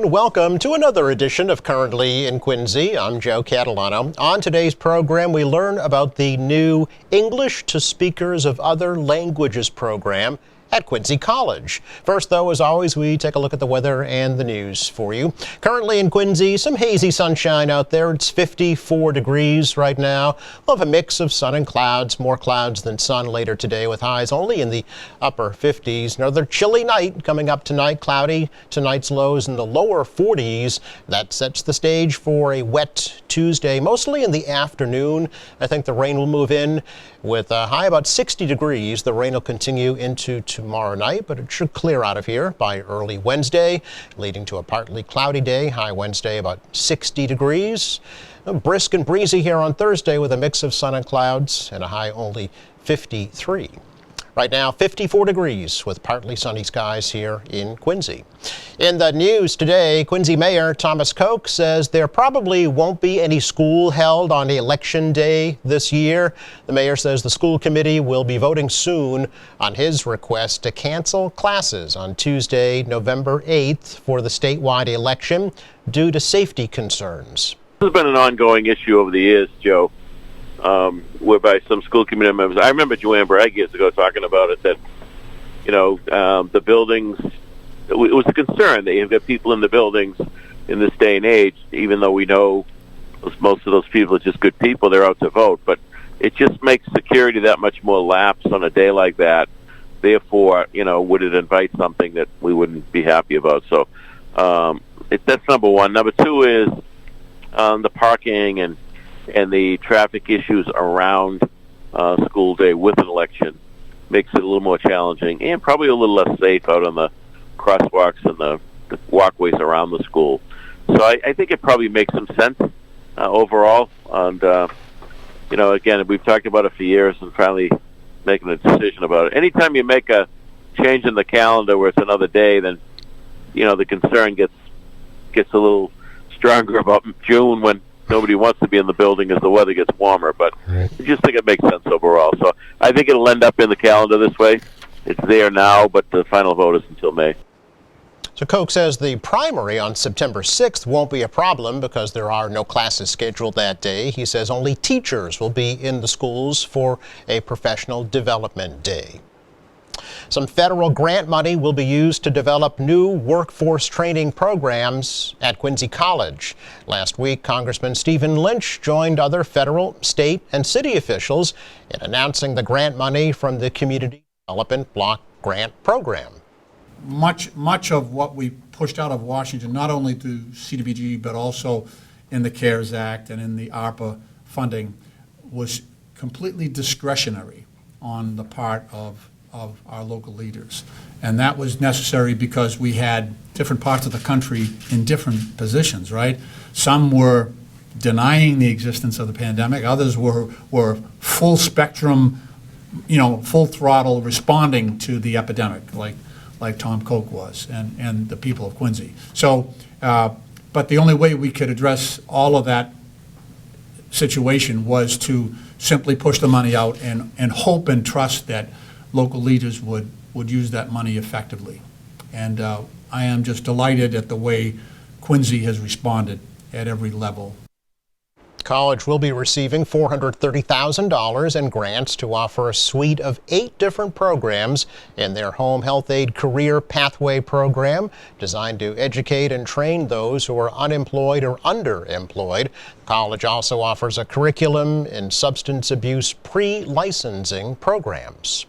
and welcome to another edition of Currently in Quincy. I'm Joe Catalano. On today's program, we learn about the new English to Speakers of Other Languages program at Quincy College. First, though, as always, we take a look at the weather and the news for you. Currently in Quincy, some hazy sunshine out there. It's 54 degrees right now. We'll have a mix of sun and clouds, more clouds than sun later today with highs only in the upper 50s. Another chilly night coming up tonight, cloudy. Tonight's lows in the lower 40s. That sets the stage for a wet Tuesday, mostly in the afternoon. I think the rain will move in with a high about 60 degrees. The rain will continue into tomorrow night, but it should clear out of here by early Wednesday, leading to a partly cloudy day. High Wednesday about 60 degrees. Brisk and breezy here on Thursday with a mix of sun and clouds and a high only 53. Right now, 54 degrees with partly sunny skies here in Quincy. In the news today, Quincy Mayor Thomas Koch says there probably won't be any school held on Election Day this year. The mayor says the school committee will be voting soon on his request to cancel classes on Tuesday, November 8th for the statewide election due to safety concerns. This has been an ongoing issue over the years, Joe. Whereby some school committee members, I remember Joanne Bragg years ago talking about it, that, the buildings, it was a concern that you've got people in the buildings in this day and age, even though we know most of those people are just good people, they're out to vote, but it just makes security that much more lapse on a day like that. Therefore, would it invite something that we wouldn't be happy about? So that's number one. Number two is the parking and the traffic issues around school day with an election makes it a little more challenging and probably a little less safe out on the crosswalks and the walkways around the school. So I think it probably makes some sense overall. And, again, we've talked about it for years and finally making a decision about it. Anytime you make a change in the calendar where it's another day, then, the concern gets a little stronger about June when nobody wants to be in the building as the weather gets warmer, but I just think it makes sense overall. So I think it'll end up in the calendar this way. It's there now, but the final vote is until May. So Koch says the primary on September 6th won't be a problem because there are no classes scheduled that day. He says only teachers will be in the schools for a professional development day. Some federal grant money will be used to develop new workforce training programs at Quincy College. Last week, Congressman Stephen Lynch joined other federal, state, and city officials in announcing the grant money from the Community Development Block Grant Program. Much of what we pushed out of Washington, not only through CDBG, but also in the CARES Act and in the ARPA funding, was completely discretionary on the part of our local leaders. And that was necessary because we had different parts of the country in different positions, right? Some were denying the existence of the pandemic. Others were full spectrum, full throttle responding to the epidemic, like Tom Koch was and the people of Quincy. So, but the only way we could address all of that situation was to simply push the money out and hope and trust that local leaders would use that money effectively. And I am just delighted at the way Quincy has responded at every level. College will be receiving $430,000 in grants to offer a suite of 8 different programs in their Home Health Aide Career Pathway program, designed to educate and train those who are unemployed or underemployed. College also offers a curriculum in substance abuse pre-licensing programs.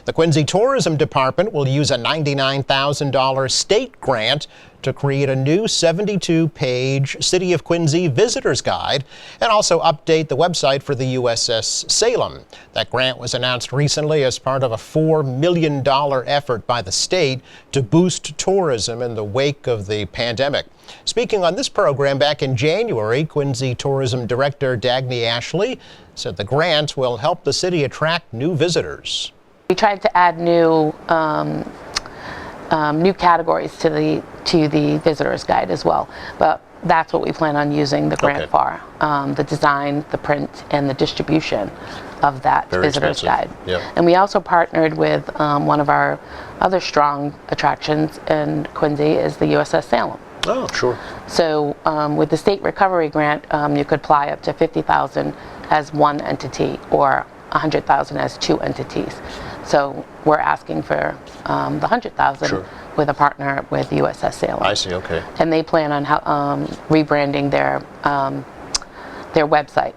The Quincy Tourism Department will use a $99,000 state grant to create a new 72-page City of Quincy Visitor's Guide and also update the website for the USS Salem. That grant was announced recently as part of a $4 million effort by the state to boost tourism in the wake of the pandemic. Speaking on this program back in January, Quincy Tourism Director Dagny Ashley said the grant will help the city attract new visitors. We tried to add new categories to the visitor's guide as well. But that's what we plan on using the grant Okay. for. The design, the print, and the distribution of that Very visitor's guide. expensive. Yeah. And we also partnered with one of our other strong attractions in Quincy is the USS Salem. Oh, sure. So with the state recovery grant, you could apply up to $50,000 as one entity or $100,000 as two entities. So we're asking for the $100,000 Sure. with a partner with USS Salem. I see, okay. And they plan on rebranding their website.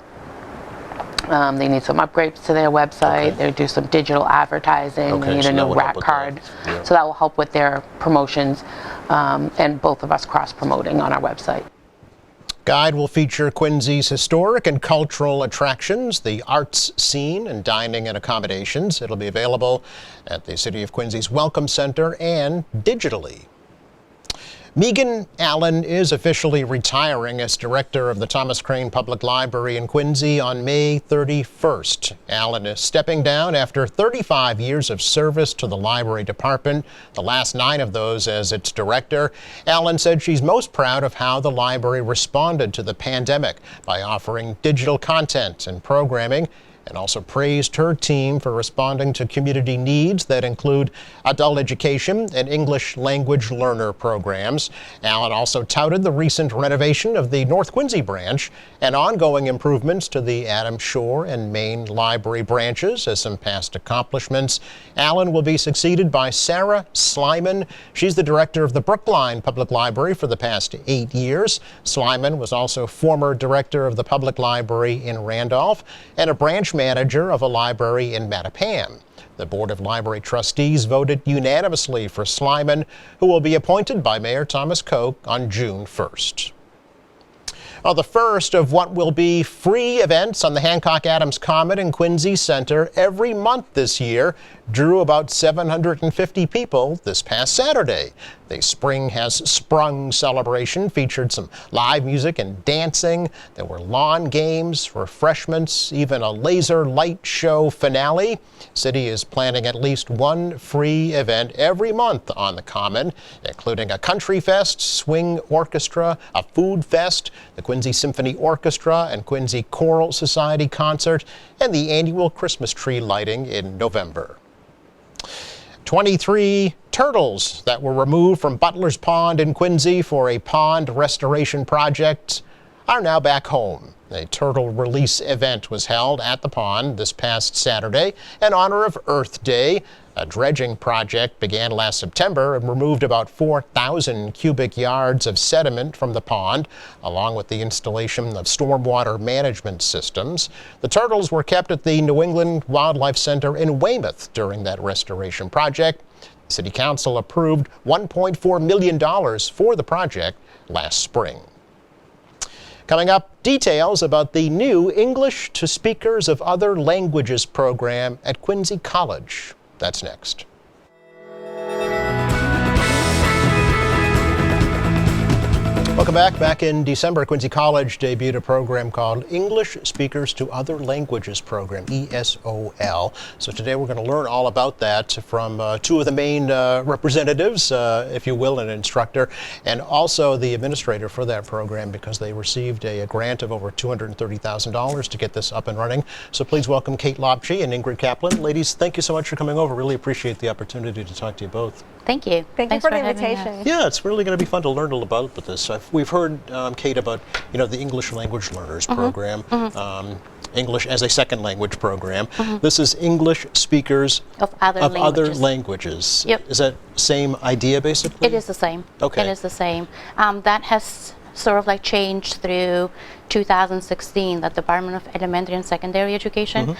They need some upgrades to their website. Okay. They do some digital advertising. Okay, They need so a that new would help rack with card. that. Yeah. So that will help with their promotions and both of us cross-promoting on our website. Guide will feature Quincy's historic and cultural attractions, the arts scene, and dining and accommodations. It'll be available at the City of Quincy's Welcome Center and digitally. Megan Allen is officially retiring as director of the Thomas Crane Public Library in Quincy on May 31st. Allen is stepping down after 35 years of service to the library department, the last 9 of those as its director. Allen said she's most proud of how the library responded to the pandemic by offering digital content and programming, and also praised her team for responding to community needs that include adult education and English language learner programs. Allen also touted the recent renovation of the North Quincy branch and ongoing improvements to the Adams Shore and Main Library branches as some past accomplishments. Allen will be succeeded by Sarah Slyman. She's the director of the Brookline Public Library for the past 8 years. Slyman was also former director of the Public Library in Randolph and a branch manager of a library in Mattapan. The Board of Library Trustees voted unanimously for Slyman, who will be appointed by Mayor Thomas Koch on June 1st. Well, the first of what will be free events on the Hancock Adams Common in Quincy Center every month this year drew about 750 people this past Saturday. The Spring Has Sprung celebration featured some live music and dancing. There were lawn games, refreshments, even a laser light show finale. City is planning at least one free event every month on the Common, including a country fest, swing orchestra, a food fest, the Quincy Symphony Orchestra and Quincy Choral Society concert, and the annual Christmas tree lighting in November. 23 turtles that were removed from Butler's Pond in Quincy for a pond restoration project are now back home. A turtle release event was held at the pond this past Saturday in honor of Earth Day. A dredging project began last September and removed about 4,000 cubic yards of sediment from the pond, along with the installation of stormwater management systems. The turtles were kept at the New England Wildlife Center in Weymouth during that restoration project. City Council approved $1.4 million for the project last spring. Coming up, details about the new English to Speakers of Other Languages program at Quincy College. That's next. Welcome back. Back in December, Quincy College debuted a program called English Speakers to Other Languages Program, ESOL. So today we're going to learn all about that from 2 of the main representatives, if you will, an instructor, and also the administrator for that program, because they received a grant of over $230,000 to get this up and running. So please welcome Kate Lobchi and Ingrid Kaplan. Ladies, thank you so much for coming over. Really appreciate the opportunity to talk to you both. Thank you. Thank you Thanks for the having us. invitation. Yeah, it's really going to be fun to learn a little about this. We've heard, Kate, about the English Language Learners program, English as a Second Language program. This is English Speakers Of other languages. Yep. Is that same idea, basically? It is the same. Okay. It is the same. That has sort of like changed through 2016, that Department of Elementary and Secondary Education,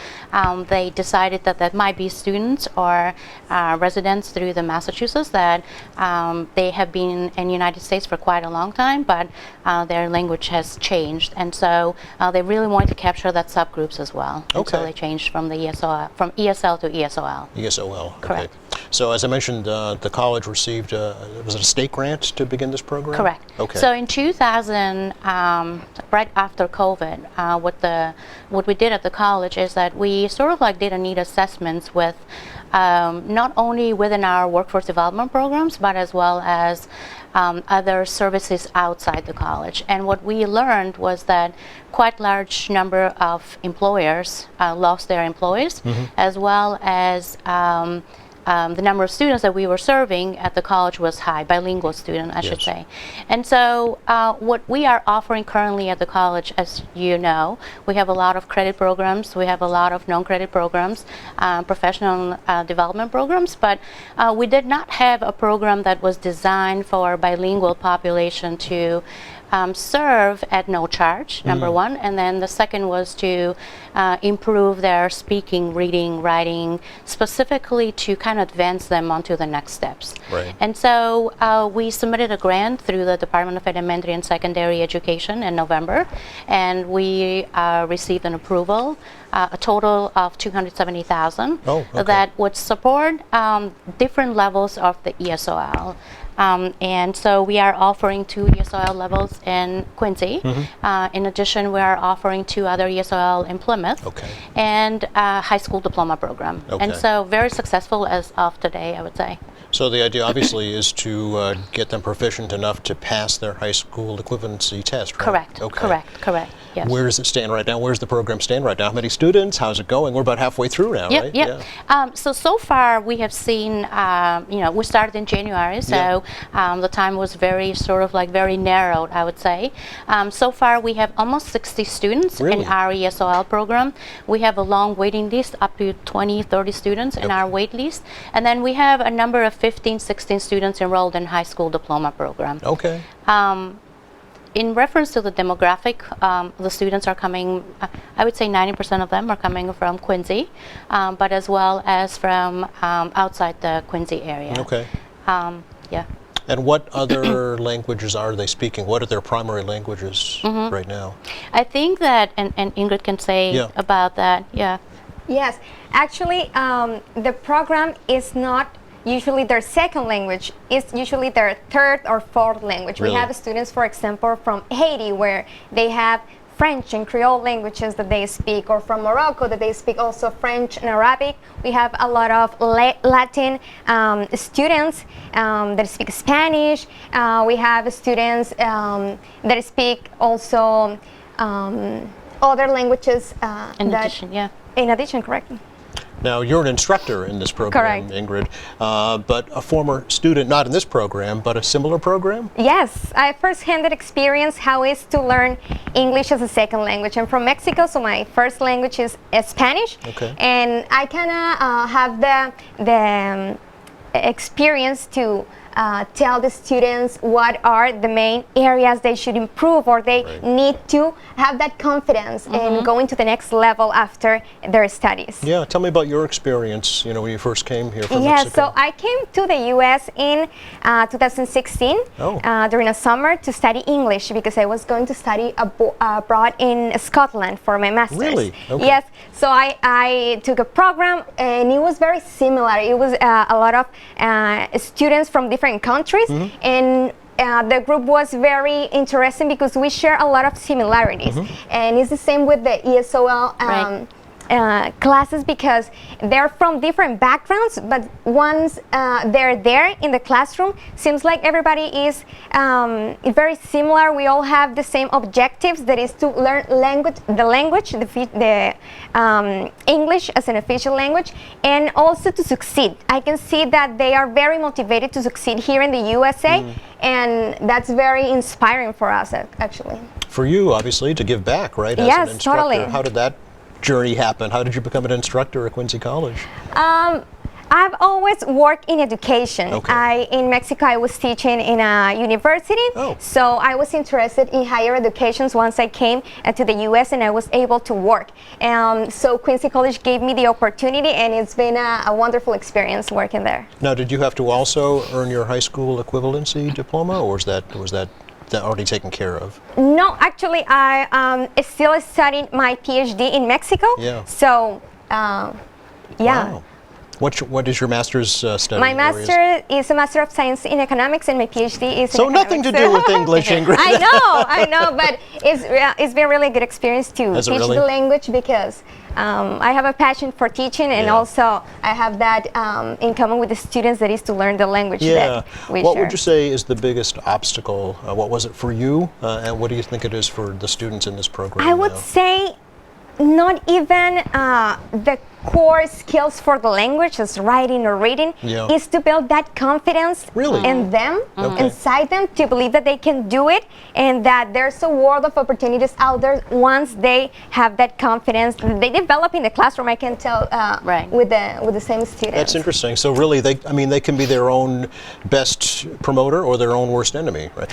they decided that that might be students or residents through the Massachusetts that they have been in the United States for quite a long time, but their language has changed, and so they really wanted to capture that subgroups as well. And Okay. so they changed from the ESL to ESOL. ESOL. Correct. Okay. So as I mentioned, the college received, was it a state grant to begin this program? Correct. Okay. So in 2000, right after COVID, what we did at the college is that we sort of like did a need assessments with not only within our workforce development programs, but as well as other services outside the college. And what we learned was that quite large number of employers lost their employees, as well as the number of students that we were serving at the college was high, bilingual student, I should say. And so what we are offering currently at the college, as you know, we have a lot of credit programs, we have a lot of non-credit programs, professional development programs, but we did not have a program that was designed for bilingual population to serve at no charge, number one, and then the second was to improve their speaking, reading, writing, specifically to kind of advance them onto the next steps. Right. And so we submitted a grant through the Department of Elementary and Secondary Education in November, and we received an approval, a total of $270,000 that would support different levels of the ESOL. And so we are offering 2 ESOL levels in Quincy. In addition, we are offering 2 other ESOL in Plymouth, and a high school diploma program. And so very successful as of today, I would say. So the idea obviously is to get them proficient enough to pass their high school equivalency test, right? Correct, correct, yes. Where does it stand right now? Where's the program stand right now? How many students? How's it going? We're about halfway through now, right? Yeah. So far we have seen, we started in January, so the time was very sort of like very narrowed, I would say. So far we have almost 60 students in our ESOL program. We have a long waiting list, up to 20, 30 students in our wait list. And then we have a number of 15, 16 students enrolled in high school diploma program. In reference to the demographic, the students are coming, I would say 90% of them are coming from Quincy, but as well as from outside the Quincy area. And what other languages are they speaking? What are their primary languages right now? I think that, and Ingrid can say about that, Yes, actually the program is not usually their second language, it's usually their third or fourth language. We have students, for example, from Haiti, where they have French and Creole languages that they speak, or from Morocco that they speak also French and Arabic. We have a lot of Latin students that speak Spanish. We have students that speak also other languages. In addition, In addition, correct. Now, you're an instructor in this program, Ingrid, but a former student, not in this program, but a similar program? Yes, I first-hand experience how it is to learn English as a second language. I'm from Mexico, so my first language is Spanish, and I kind of have the experience to tell the students what are the main areas they should improve, or they need to have that confidence in going to the next level after their studies. Yeah, tell me about your experience, when you first came here from Mexico. So I came to the U.S. in 2016 during a summer to study English, because I was going to study abroad in Scotland for my master's. Really? Yes, so I took a program, and it was very similar. It was a lot of students from different countries, and the group was very interesting because we share a lot of similarities, and it's the same with the ESOL classes, because they're from different backgrounds, but once they're there in the classroom, seems like everybody is very similar. We all have the same objectives, that is to learn the English as an official language, and also to succeed. I can see that they are very motivated to succeed here in the USA, and that's very inspiring for us, actually. For you, obviously, to give back, right? Yes, as an instructor. totally. How did that journey happen? How did you become an instructor at Quincy College? I've always worked in education. In Mexico, I was teaching in a university, so I was interested in higher education once I came to the U.S. and I was able to work. So Quincy College gave me the opportunity, and it's been a wonderful experience working there. Now, did you have to also earn your high school equivalency diploma, or was that already taken care of? No, actually, I still studying my PhD in Mexico. Yeah. So, Wow. What is your master's study My areas? master is a Master of Science in Economics, and my PhD is So in nothing to economics. do with English, Ingrid. I know, but it's been really good experience to Has it teach really? the language because I have a passion for teaching, and Yeah. also I have that in common with the students, that is to learn the language Yeah. that we What share. would you say is the biggest obstacle? What was it for you, and what do you think it is for the students in this program? I would now? say not even the core skills for the language, as writing or reading, Yeah. is to build that confidence Really? in them, Okay. inside them, to believe that they can do it, and that there's a world of opportunities out there once they have that confidence. They develop in the classroom, I can tell, Right. with the same students. That's interesting. So really, they can be their own best promoter or their own worst enemy, right?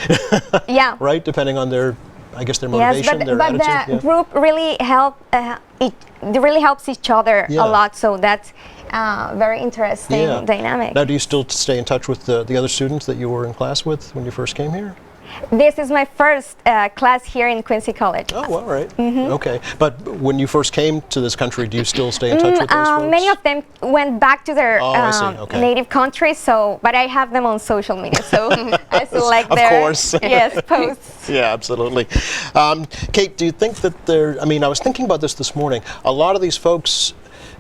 Yeah. Right, depending on their, I guess, their Yes, motivation, but their the attitude. Yeah. group really it really helps each other Yeah. a lot. So that's very interesting dynamic. Now, do you still stay in touch with the other students that you were in class with when you first came here? This is my first class here in Quincy College. Oh, all right. Okay. But when you first came to this country, do you still stay in touch with those folks? Many of them went back to their Oh, I see. Okay. native countries, but I have them on social media, so I still like Of their course. yes posts. Yeah, absolutely. Kate, do you think that I was thinking about this morning. A lot of these folks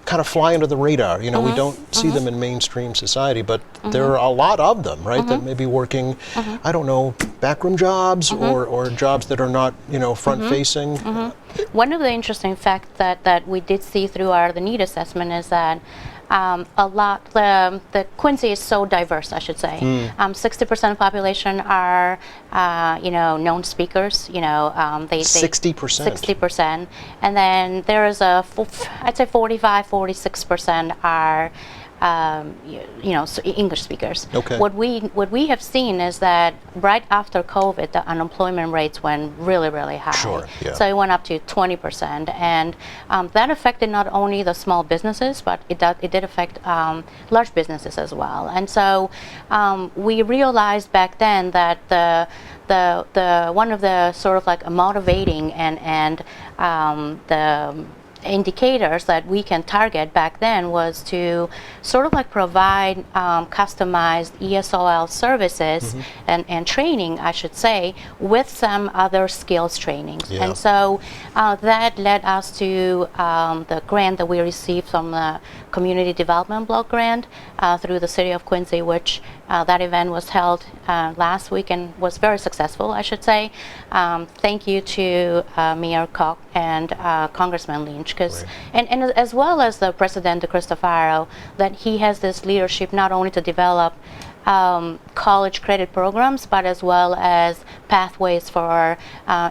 kind of fly under the radar. You know, we don't see them in mainstream society, but there are a lot of them, right, that may be working, I don't know, backroom jobs or jobs that are not, front-facing. One of the interesting facts that we did see through the need assessment is that the Quincy is so diverse, I should say. 60% of the population are, known speakers. They 60%. 60%, and then there is I'd say 45-46% are English speakers. Okay. What we have seen is that right after COVID, the unemployment rates went really, really high. Sure, yeah. So it went up to 20%, and that affected not only the small businesses, but it did affect large businesses as well. And so we realized back then that the one of the sort of like motivating and the indicators that we can target back then was to sort of like provide customized ESOL services and training, I should say, with some other skills trainings. Yeah. And so that led us to the grant that we received from the Community Development Block Grant through the City of Quincy, which that event was held last week and was very successful, I should say. Thank you to Mayor Koch and Congressman Lynch, and as well as the President Cristofaro, that he has this leadership not only to develop college credit programs, but as well as pathways for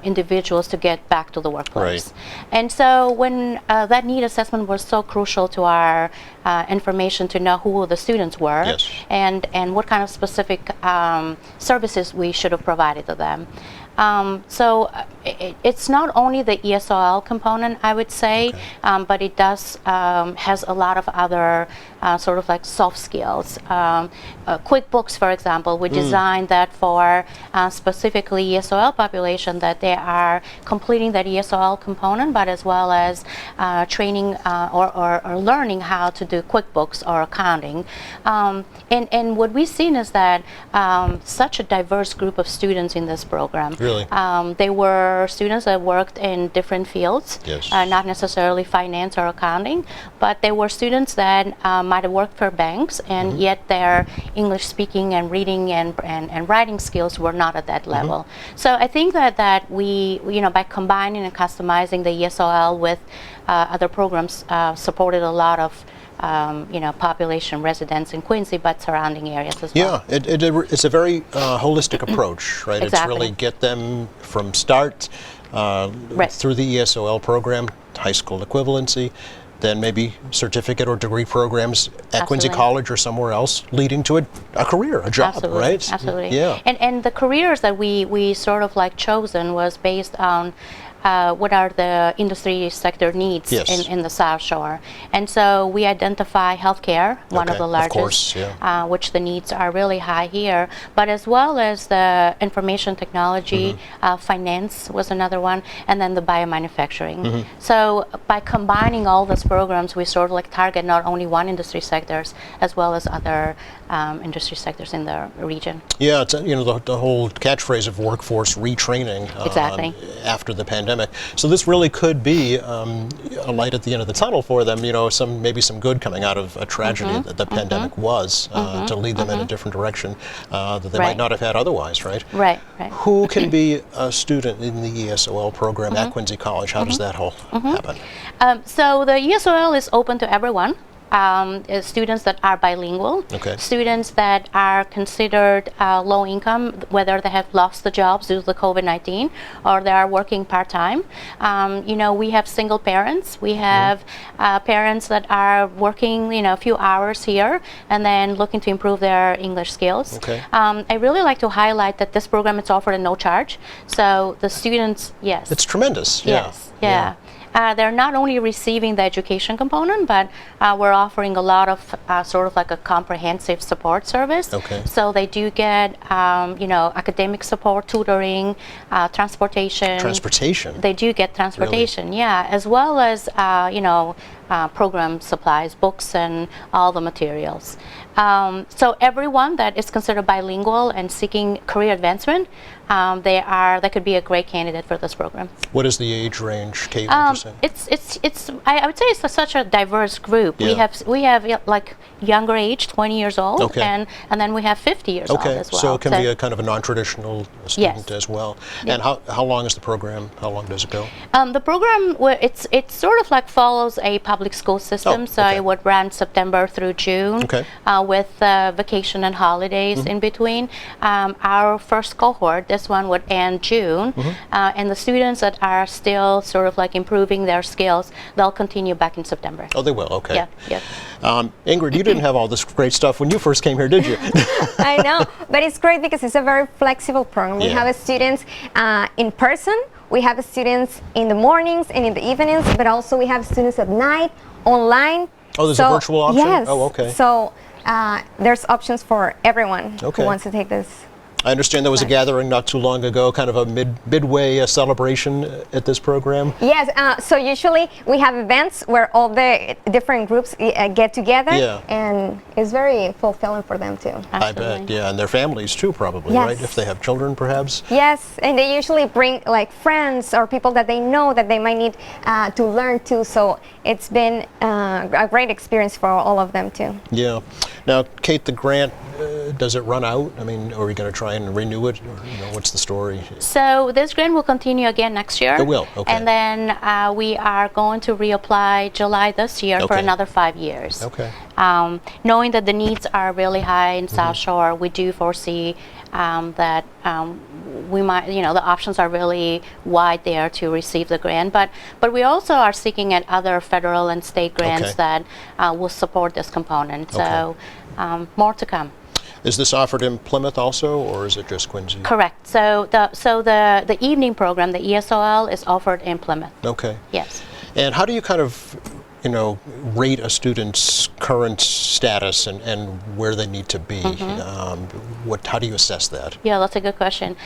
individuals to get back to the workplace. Right. And so when that need assessment was so crucial to our information to know who the students were, Yes. and what kind of specific services we should have provided to them. So it's not only the ESOL component, I would say, but it does has a lot of other sort of like soft skills. QuickBooks, for example, we designed that for specifically ESOL population, that they are completing that ESOL component, but as well as training or learning how to do QuickBooks or accounting. And what we've seen is that such a diverse group of students in this program. Really? They were students that worked in different fields, Yes. not necessarily finance or accounting, but they were students that might have worked for banks, and yet their English speaking and reading and writing skills were not at that level. So I think that we, by combining and customizing the ESOL with other programs, supported a lot of population residents in Quincy, but surrounding areas as well. Yeah, it's a very holistic approach, right? Exactly. It's really get them from start Right. through the ESOL program, high school equivalency, then maybe certificate or degree programs at Quincy Absolutely. College or somewhere else, leading to a career, a job, Absolutely, right? absolutely. Yeah. And the careers that we sort of like chosen was based on what are the industry sector needs Yes. in the South Shore. And so we identify healthcare, one of Okay, the of largest, course, yeah. which the needs are really high here, but as well as the information technology, finance was another one, and then the biomanufacturing. So by combining all those programs, we sort of like target not only one industry sectors as well as other industry sectors in the region. Yeah, it's, the whole catchphrase of workforce retraining Exactly. after the pandemic. So this really could be a light at the end of the tunnel for them, maybe some good coming out of a tragedy that the pandemic was, to lead them in a different direction that they might Right. not have had otherwise, right? Right, right. Who can be a student in the ESOL program at Quincy College? How does that all happen? So the ESOL is open to everyone. Students that are bilingual, Okay. students that are considered low income, whether they have lost the jobs due to the COVID-19 or they are working part-time. We have single parents. We have parents that are working, a few hours here and then looking to improve their English skills. Okay. I really like to highlight that this program is offered at no charge. So the students, yes. It's tremendous. Yeah. Yes, yeah. They're not only receiving the education component, but we're offering a lot of sort of like a comprehensive support service. Okay. So they do get, academic support, tutoring, transportation. Transportation. They do get transportation, yeah, as well as, program supplies, books, and all the materials. So everyone that is considered bilingual and seeking career advancement, they could be a great candidate for this program. What is the age range, Kate, would you say? I would say it's such a diverse group. Yeah. We have like younger age, 20 years old, Okay. and then we have 50 years old Okay, as well. so it can be a kind of a non-traditional student as well. And how long is the program? How long does it go? The program, it sort of like follows a public school system, Oh, so okay. it would run September through June, Okay. with vacation and holidays in between. Our first cohort, this one would end June, and the students that are still sort of like improving their skills, they'll continue back in September. Oh, they will, okay. Yeah, yeah. Ingrid, you didn't have all this great stuff when you first came here, did you? I know, but it's great because it's a very flexible program. We Yeah. have students in person, we have students in the mornings and in the evenings, but also we have students at night, online. Oh, there's a virtual option? Yes. Oh, okay. So there's options for everyone Okay. who wants to take this. I understand there was a gathering not too long ago, kind of a midway celebration at this program. Yes, so usually we have events where all the different groups get together, Yeah. and it's very fulfilling for them too. I bet, Absolutely. yeah, and their families too, probably, Yes. right? If they have children, perhaps. Yes, and they usually bring like friends or people that they know that they might need to learn too. So it's been a great experience for all of them too. Yeah. Now, Kate, the grant, does it run out? I mean, are we going to try and renew it? Or, what's the story? So this grant will continue again next year. It will, okay. And then we are going to reapply July this year for Okay. another 5 years. Okay. Knowing that the needs are really high in South Shore, we do foresee that we might, the options are really wide there to receive the grant. But we also are seeking at other federal and state grants Okay. that will support this component. Okay. So more to come. Is this offered in Plymouth also, or is it just Quincy? Correct. So the evening program, the ESOL, is offered in Plymouth. Okay. Yes. And how do you kind of, rate a student's current status and where they need to be? How do you assess that? Yeah, that's a good question.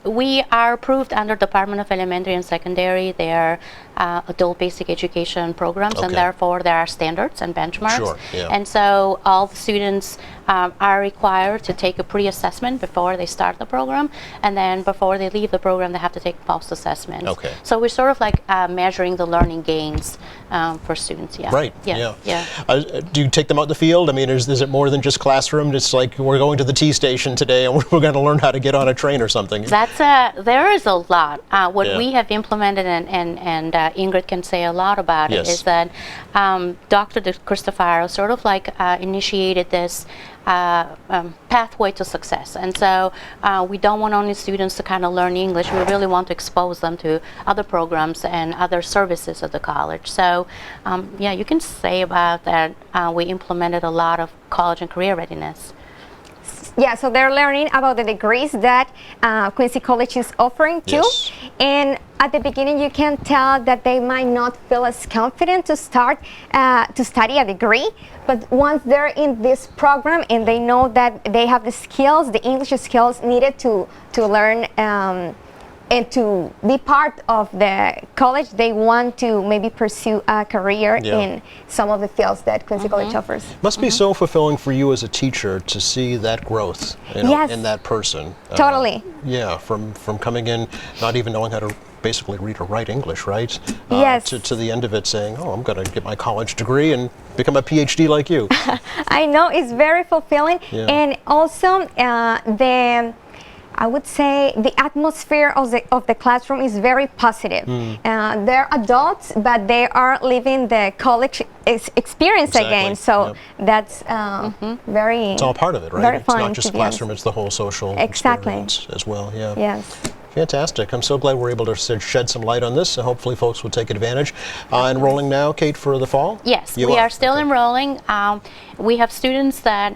We are approved under Department of Elementary and Secondary, their adult basic education programs, and Okay. therefore there are standards and benchmarks. Sure, yeah. And so all the students are required to take a pre-assessment before they start the program, and then before they leave the program, they have to take post-assessments. Okay. So we're sort of like measuring the learning gains for students. Yeah. Right. Yeah. Yeah. Do you take them out in the field? I mean, is it more than just classroom? It's like we're going to the T station today, and we're going to learn how to get on a train or something. There is a lot. What Yeah. we have implemented, and Ingrid can say a lot about Yes. it, is that Dr. Cristofaro sort of like initiated this pathway to success. And so we don't want only students to kind of learn English. We really want to expose them to other programs and other services at the college. So you can say about that we implemented a lot of college and career readiness. Yeah, so they're learning about the degrees that Quincy College is offering too. Yes. And at the beginning, you can tell that they might not feel as confident to start to study a degree. But once they're in this program and they know that they have the skills, the English skills needed to learn and to be part of the college, they want to maybe pursue a career Yeah. in some of the fields that Quincy College offers. Must be so fulfilling for you as a teacher to see that growth, you know, Yes. in that person. Totally. Yeah, from coming in, not even knowing how to basically read or write English, right? Yes. To the end of it saying, oh, I'm going to get my college degree and become a PhD like you. I know, it's very fulfilling. Yeah. And also I would say the atmosphere of the classroom is very positive. They're adults, but they are living the college experience Exactly. again. So Yep. that's very. It's all part of it, right? Very It's fun, not just to be classroom, it's the whole social Exactly. experience as well. Yeah. Yes. Fantastic. I'm so glad we're able to shed some light on this, so hopefully folks will take advantage. Enrolling now, Kate, for the fall? Yes, You we are still Okay. enrolling. We have students that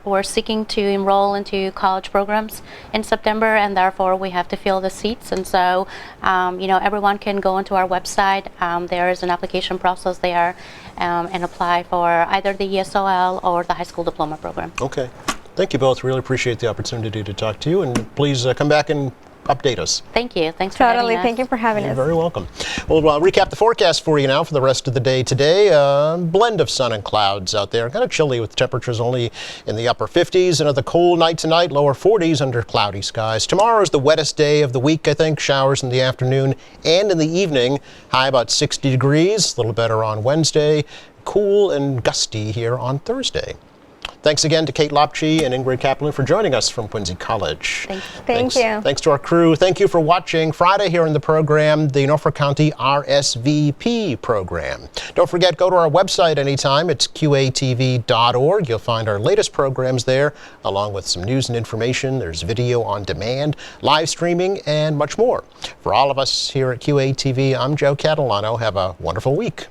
were seeking to enroll into college programs in September, and therefore we have to fill the seats. And so, everyone can go onto our website. There is an application process there and apply for either the ESOL or the high school diploma program. Okay. Thank you both. Really appreciate the opportunity to talk to you, and please come back and update us. Thank you. Thanks for Totally. having us. Thank you for having You're us. very welcome. Well, I'll recap the forecast for you now for the rest of the day today. Blend of sun and clouds out there. Kind of chilly with temperatures only in the upper 50s. Another cool night tonight, lower 40s under cloudy skies. Tomorrow is the wettest day of the week, I think. Showers in the afternoon and in the evening. High about 60 degrees. A little better on Wednesday. Cool and gusty here on Thursday. Thanks again to Kate Lopchi and Ingrid Kaplan for joining us from Quincy College. Thank you. Thank you. Thanks to our crew. Thank you for watching Friday here in the program, the Norfolk County RSVP program. Don't forget, go to our website anytime. It's qatv.org. You'll find our latest programs there, along with some news and information. There's video on demand, live streaming, and much more. For all of us here at QATV, I'm Joe Catalano. Have a wonderful week.